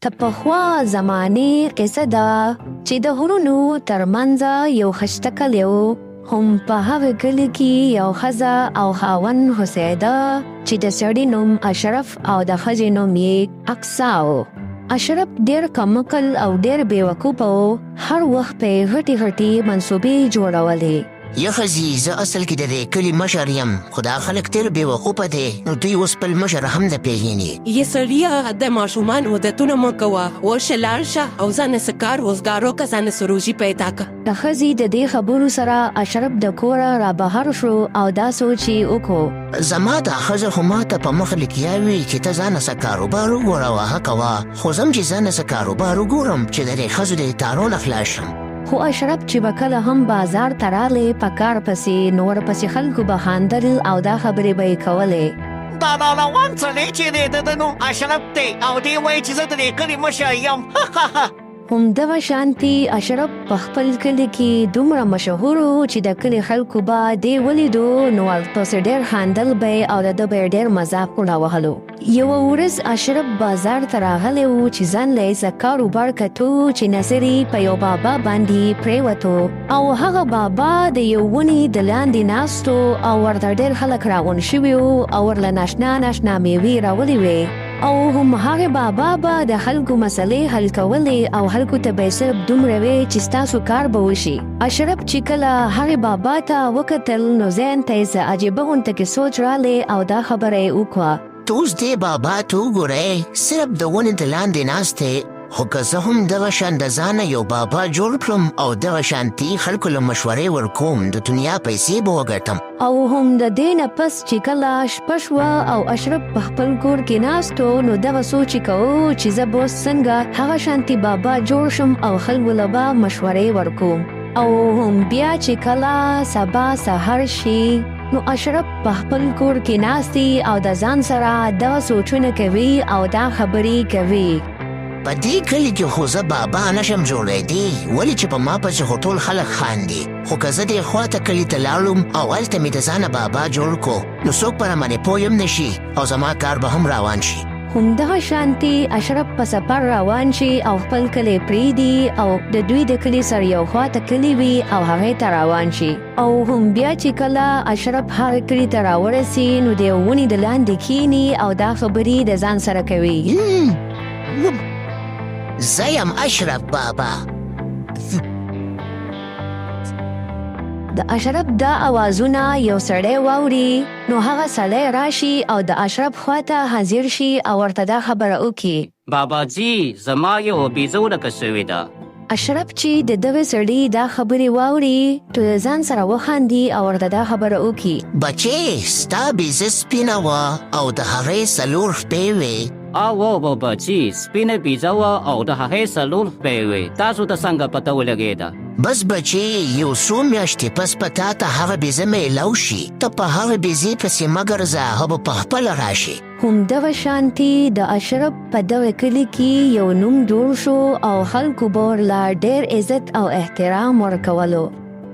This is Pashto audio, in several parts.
د پخوا زمانې قصه ده چې د غرونو ترمنځ یو خشتکل یو هم په هغه کلي کې یو ښځه او خاوند اوسېده چې د سړي نوم اشرف او د ښځې نوم یې اقصی و. اشرف ډېر کمعقل او ډېر بېوقوفه و. هر وخت په یې غټې غټې منصوبې جوړولې. یا ښځې زه اصل کې د دې کلي مشر یم، خو دا خلک ډېر بېوقوفه دی، نو دوی اوس بل مشر هم نه پېژني. یې سړیه د ماشومان عادتونه مه کوه، ورشه لاړ شه او ځانه څه کار روزګار وکړه، ځانه څه روزي پیدا کړه. د ښځې د دې خبرو سره اشرف د کوره رابهر شو او دا سوچ یې وکړو. زما دا ښځه خو ماته په مخ لګیا وي چې ته ځانه څه کاروبار وګوره او هغه کوه، خو زه هم چې ځانه څه کاروبار وګورم چې د دې ښځو د تارونه خلاص شم. خو اشرف چې به کله هم بازار ته راغلی په کار پسې، نو ورپسې خلکو به خاندل او دا خبرې به یې کولې. دا روان سړی چې دی د ده نوم اشرف دی او دی وایي چې زه د دې کلي مشر یم. همدغه شانتي اشرف په خپل کلي کې دومره مشهور و چې د کلي خلکو به دې ولیدو نو ورپسې ډېر خاندل به او د ده به یې ډېر مذاق وړاوهلو. یوه ورځ اشرف بازار ته راغلی و چې ځان له یې څه کاروبار کتو چې نظر یې په یو بابا باندې پرېوتو او هغه بابا د یو ونې د لاندې ناستو او ورته ډېر خلک راغونډ شوي وو او ورله ناشنا ناشنا میوې راوړې وې او هم هغه بابا به د خلکو مسلې حل کولې او خلکو ته به یې صرف دومره وې چې ستاسو کار به وشي. اشرف چې کله هغې بابا ته وکتل نو ذهن ته یې څه عجیبه غونته کې سوچ راغلی او دا خبره یې وکړه. ته اوس دې بابا ته وګورئ، صرف د ونې د لاندې ناست دی، خو که زه هم دغه شان د ځانه یو بابا جوړ کړم او دغه شانتي خلکو له مشورې ورکوم، د دنیا پیسې به وګټم. او هم د دې نه پس چې کله شپه شوه او اشرف په خپل کور کې ناست و نو دغه سوچ یې کوو چې زه به اوس څنګه هغه شانتي بابا جوړ شم او خلکو له به مشورې ورکوم. او هم بیا چې کله سبا سهار شي نو اشرف په خپل کور کې ناستی او د ځان سره دا سوچونه کوي او دا خبرې کوي. په دې کلي کې خو زه بابا نشم جوړېدی، ولې چې په ما پسې خو ټول خلک خاندي، خو که زه دې خواته کلي ته لاړم او هلته مې د ځانه بابا جوړ کړو نو څوک په رمنې پوه هم نشي او زما کار به هم روان شي. همدغه شانتي اشرف په سفر روان شي او خپل کلی پرېږدي او د دوی د کلي سره یو خواته کلي وي او هغې ته روان شي. او هم بیا چې کله اشرف هغې کلي ته راورسي نو د یو ونې د لاندې کښېني او دا خبرې د ځان سره کوي. زه یم اشرف بابا. د اشرف دا اوازونه یو سړی واوري نو هغه سړی راشي او د اشرف خواته حاضر شي او ورته دا خبره وکړي. بابا جی زما یو بیزه ورکه شوې ده. اشرف چې د دغه سړي دا خبرې واوري نو د ځان سره وخاندي او ورته دا خبره وکړي. بچې ستا بیزه سپینه وه او د هغې څلور شپې وې. او بابا جی سپینه بیزه وه او د هغې څلور شپې وې، تاسو ته څنګه پته ولګېده؟ بس بچې یو څو میاشتې پس به تا ته هغه بیزه میلاو شي، ته په هغه بیزې پسې مه ګرځه، هغه به پخپله راشي. همدغه شانتي د اشرف په دغه کلي کې یو نوم جوړ شو او خلکو به ورله ډېر عزت او احترام ورکولو.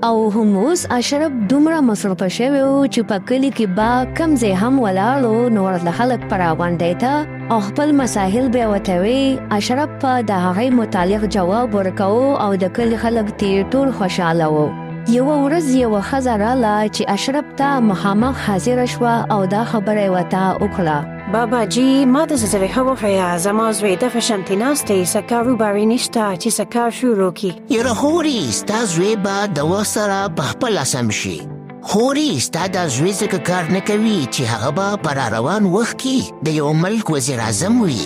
او هم اوس اشرف دومره مصروفه شوی و چې په کلي کې به کم ځای هم ولاړو نو ورته خلک په راغونډۍ ته او خپل مسایل به یې ورته وی. اشرف په د هغې متعلق جواب ورکوو او د کلي خلک ترې ټول خوشحاله وو. یوه ورځ یوه ښځه راغله چې اشرف ته مخامخ حاضره شوه او دا خبره یې ورته وکړه. بابا جی ما د زړه وښیه، زما زوی دغه شانتې ناست دی، څه کاروباري نشته چې څه کار شروع کړي. یاره هورې ستا زوی به د وخت سره پخپله سم شي. هورې ستا دا زوی ځکه کار نه کوي چې هغه به په راروان وخت کې د یو ملک وزیر اعظم وي.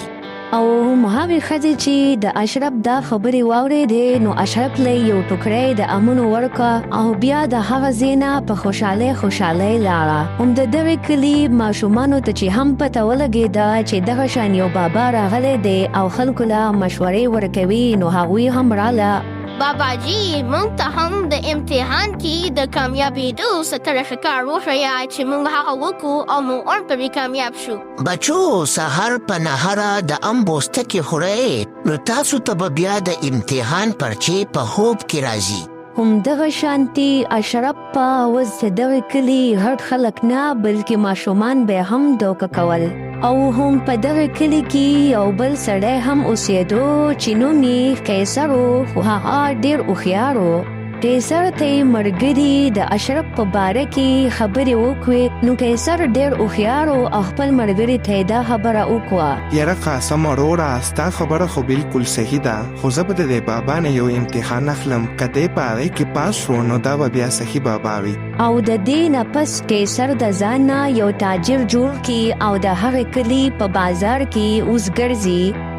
او هم هغې ښځې چې د اشرف دا خبرې واورېدې نو اشرف له یو ټوکری د امونو ورکړه او بیا د هغه ځای نه په خوشحالۍ لاړه. هم د دغې کلي ماشومانو ته چې هم پته ولګېده چې دغه شان یو بابا راغلی دی او خلکو له مشورې ورکوي نو هغوی هم راله. بابا جی مونږ ته هم د امتحان کې د کامیابېدو څه طرفه کار وښیه چې مونږ هغه وکړو او مونږ هم پرې کامیاب شو. بچو سهار په نهاره د ام بوستکې خورئ نو تاسو ته به بیا د امتحان پرچې په خوب کې راځي. همدغه شانتي اشرف په اوس د دغې کلي غټ خلک نه بلکې ماشومان به هم دوکه کول. او هم په دغه کلي کې یو بل سړی هم اوسېدو چې نوم یې قیصر و، خو هغه ډېر هوښیار و. قیصر ته یې ملګري د اشرف په باره کې خبرې وکړې، نو قیصر ډېر هوښیار و او خپل ملګري ته یې دا خبره وکړه. یاره قاسم وروره، ستا خبره خو بالکل صحیح ده، خو زه به د دې بابا نه یو امتحان اخلم، که دی په هغې کې پاس شو نو دا به بیا صحیح بابا وي. او د دې نه پس قیصر د ځان نه یو تاجر جوړ کړي او د هغې کلي په بازار کې اوس ګرځي.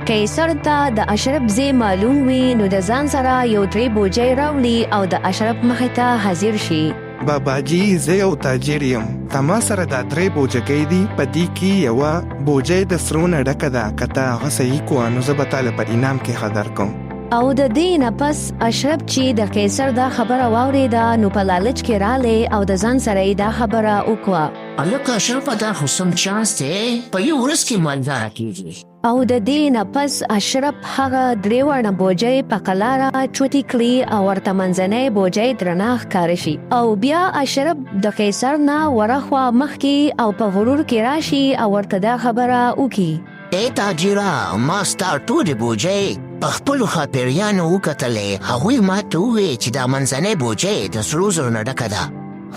قیصر ته د اشرف ځای معلوم وي نو د ځان سره یو 3 بوجۍ راوړي او د اشرف مخې ته حاضر شي. بابا جی زه یو تاجر یم، که ما سره دا 3 بوجګۍ دي، په دې کې یوه بوجۍ د سرو نه ډکه ده، که ته هغه صحیح کړه نو زه به تاله په انعام کې ښه درکړم. او د دې نه پس اشرف چې د قیصر دا خبره واورېده نو په لالچ کې رالی او د ځان سره یې دا خبره وکړه. هلکه اشرفه دا خو سم چانس دی، په یو ورځ کې مالداره کېږي. او د دې نه پس اشرف هغه 3 وړه بوجۍ په قلاره چوتې کړي او ورته منځنۍ بوجۍ درنه ښکاره شي. او بیا اشرف د قیصر نه ورخوا مخکې او په غرور کې راشي او ورته دا خبره وکړي. ای تاجره، ما ستا ټولې بوجۍ په خپلو ښاپیریانو وکتلې، هغوی ما ته وویل چې دا منځنۍ بوجۍ د سرو زرو نه ډکه ده.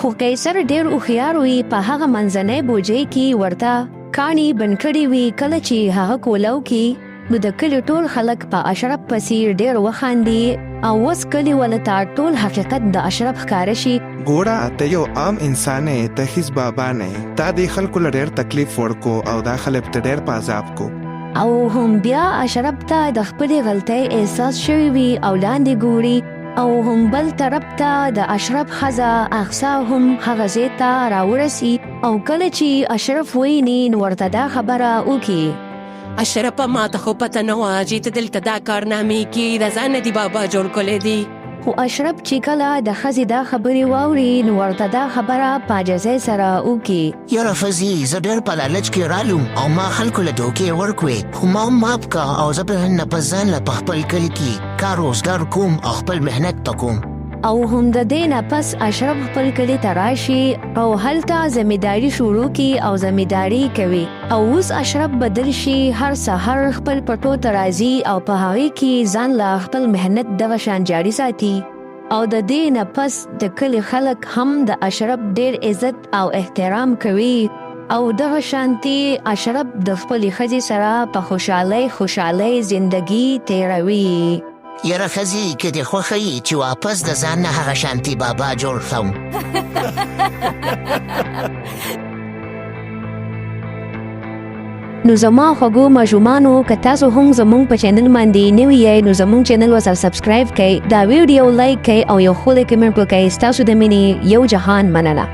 خو قیصر ډېر هوښیار وي، په هغه منځنۍ بوجۍ کې ورته کاڼي بند کړي وي. کله چې هغه کولو کې نو د کلي ټول خلک په اشرف پسې ډېر وخاندي او اوس کلي ولې ته ټول حقیقت د اشرف ښکاره شي. ګوره ته یو عام انسان یې، ته هیڅ بابا نه یې، تا دې خلکو له ډېر تکلیف ورکو او دا خلک ته ډېر په عذاب کو. او هم بیا اشرف ته د خپلې غلطۍ احساس شوی وي او لاندې ګوري او هم بل طرف ته د اشرف ښځه اقصا هم هغه ځای ته راورسي او کله چې اشرف ویني نو ورته دا خبره وکړي. اشرفه ما ته خو پته نه وه چې ته دلته دا کارنامې کې د ځان نه دي بابا جوړ کړی دی. خو اشرف چې کله د ښځې دا خبرې واوري نو ورته دا خبره په عاجزۍ سره وکړي. یاره فضي، زه ډېر په لالچ کې رالم او ما خلکو له دوکې ورکړې، خو ما هم معاف کړه او زه به نن نه پس ځان له په خپل کلي کې کار روزګار کوم او خپل محنت به کوم. او هم د دې نه پس اشرف خپل کلي ته راشي او هلته زمینداري شروع کړي او زمینداري کوي. او اوس اشرف بدل شي، هر سهار خپل پټو ته راځي او په هغې کې ځان له خپل محنت دغه شان جاري ساتي. او د دې نه پس د کلي خلک هم د اشرف ډېر عزت او احترام کوي او دغه شانتي اشرف د خپلې ښځې سره په خوشحالۍ زندگی تیروي. یاره ښځې که دې خوښه وي چې واپس د ځان نه هغه شانتي بابا جوړ کړم. نو زما خوږو ماشومانو، که تاسو هم زموږ په چینل باندې نوي یې نو زموږ چینل ورسره سبسکرایب کړئ، دا ویډیو لایک کړئ او یو ښکلی کمنټ وکړئ. ستاسو د مینې یو جهان مننه.